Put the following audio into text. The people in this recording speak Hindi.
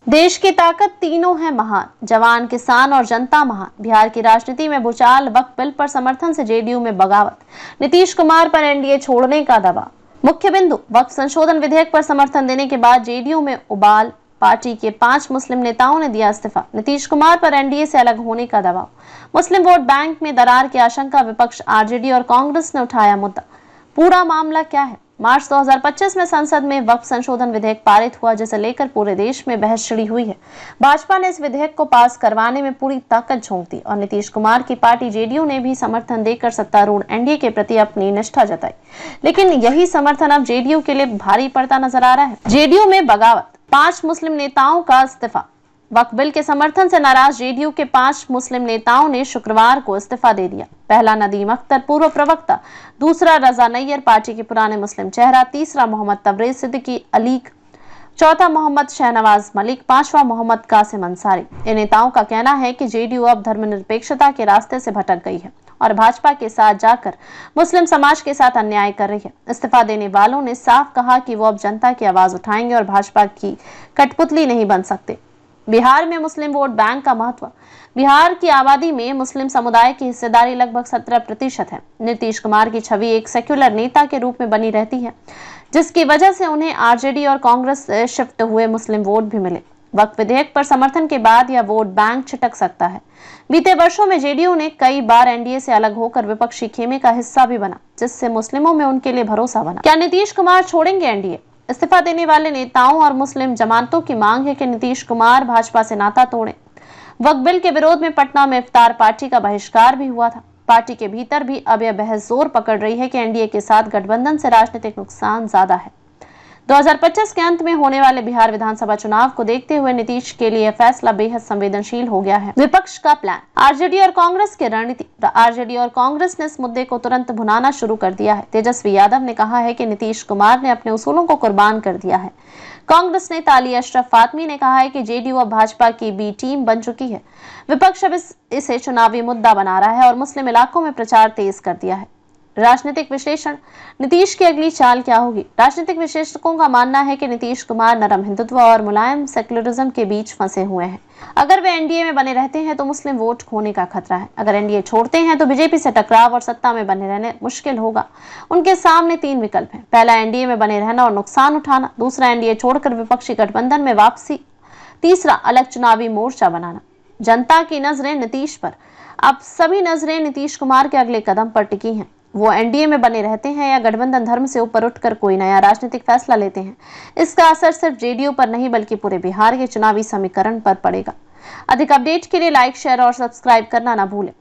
देश की ताकत तीनों है महान, जवान, किसान और जनता महान। बिहार की राजनीति में भूचाल, वक्फ बिल पर समर्थन से जेडीयू में बगावत, नीतीश कुमार पर एनडीए छोड़ने का दबाव। मुख्य बिंदु, वक्फ संशोधन विधेयक पर समर्थन देने के बाद जेडीयू में उबाल, पार्टी के 5 मुस्लिम नेताओं ने दिया इस्तीफा। नीतीश कुमार पर एनडीए से अलग होने का दबाव। मुस्लिम वोट बैंक में दरार की आशंका, विपक्ष आरजेडी और कांग्रेस ने उठाया मुद्दा। पूरा मामला क्या है? मार्च 2025 में संसद में वक्फ संशोधन विधेयक पारित हुआ, जिसे लेकर पूरे देश में बहस छिड़ी हुई है। भाजपा ने इस विधेयक को पास करवाने में पूरी ताकत झोंक दी और नीतीश कुमार की पार्टी जेडीयू ने भी समर्थन देकर सत्तारूढ़ एनडीए के प्रति अपनी निष्ठा जताई। लेकिन यही समर्थन अब जेडीयू के लिए भारी पड़ता नजर आ रहा है। जेडीयू में बगावत, 5 मुस्लिम नेताओं का इस्तीफा। वक्फ बिल के समर्थन से नाराज जेडीयू के 5 मुस्लिम नेताओं ने शुक्रवार को इस्तीफा दे दिया। पहला नदीम अख्तर, पूर्व प्रवक्ता, दूसरा रजा नैयर, पार्टी के पुराने मुस्लिम चेहरा, तीसरा मोहम्मद तबरेज सिद्दीकी अलीक, चौथा मोहम्मद शहनवाज मलिक, पांचवा मोहम्मद कासिम अंसारी। इन नेताओं का कहना है कि जेडीयू अब धर्मनिरपेक्षता के रास्ते से भटक गई है और भाजपा के साथ जाकर मुस्लिम समाज के साथ अन्याय कर रही है। इस्तीफा देने वालों ने साफ कहा कि वो अब जनता की आवाज उठाएंगे और भाजपा की कठपुतली नहीं बन सकते। बिहार में मुस्लिम वोट बैंक का महत्व। बिहार की आबादी में मुस्लिम समुदाय की हिस्सेदारी लगभग 17% है। नीतीश कुमार की छवि एक सेक्युलर नेता के रूप में बनी रहती है, जिसकी वजह से उन्हें आरजेडी और कांग्रेस से शिफ्ट हुए मुस्लिम वोट भी मिले। वक्फ विधेयक पर समर्थन के बाद यह वोट बैंक छिटक सकता है। बीते वर्षों में जेडीयू ने कई बार एनडीए से अलग होकर विपक्षी खेमे का हिस्सा भी बना, जिससे मुस्लिमों में उनके लिए भरोसा बना। क्या नीतीश कुमार छोड़ेंगे एनडीए? इस्तीफा देने वाले नेताओं और मुस्लिम जमानतों की मांग है कि नीतीश कुमार भाजपा से नाता तोड़ें। वक्फ बिल के विरोध में पटना में इफ्तार पार्टी का बहिष्कार भी हुआ था। पार्टी के भीतर भी अब यह बहस जोर पकड़ रही है कि एनडीए के साथ गठबंधन से राजनीतिक नुकसान ज्यादा है। 2025 के अंत में होने वाले बिहार विधानसभा चुनाव को देखते हुए नीतीश के लिए फैसला बेहद संवेदनशील हो गया है। विपक्ष का प्लान, आरजेडी और कांग्रेस की रणनीति। आरजेडी और कांग्रेस ने इस मुद्दे को तुरंत भुनाना शुरू कर दिया है। तेजस्वी यादव ने कहा है कि नीतीश कुमार ने अपने उसूलों को कुर्बान कर दिया है। कांग्रेस नेता अली अशरफ फातमी ने कहा है कि जेडीयू अब भाजपा की बी टीम बन चुकी है। विपक्ष अब इसे चुनावी मुद्दा बना रहा है और मुस्लिम इलाकों में प्रचार तेज कर दिया है। राजनीतिक विश्लेषण, नीतीश की अगली चाल क्या होगी? राजनीतिक विशेषज्ञों का मानना है कि नीतीश कुमार नरम हिंदुत्व और मुलायम सेक्युलरिज्म के बीच फंसे हुए हैं। अगर वे एनडीए में बने रहते हैं तो मुस्लिम वोट खोने का खतरा है। अगर एनडीए छोड़ते हैं तो बीजेपी से टकराव और सत्ता में बने रहने मुश्किल होगा। उनके सामने 3 विकल्प हैं। पहला, एनडीए में बने रहना और नुकसान उठाना। दूसरा, एनडीए छोड़कर विपक्षी गठबंधन में वापसी। तीसरा, अलग चुनावी मोर्चा बनाना। जनता की नजरें नीतीश पर। अब सभी नजरें नीतीश कुमार के अगले कदम पर टिकी हैं। वो एनडीए में बने रहते हैं या गठबंधन धर्म से ऊपर उठकर कोई नया राजनीतिक फैसला लेते हैं। इसका असर सिर्फ जेडीयू पर नहीं बल्कि पूरे बिहार के चुनावी समीकरण पर पड़ेगा। अधिक अपडेट के लिए लाइक, शेयर और सब्सक्राइब करना ना भूलें।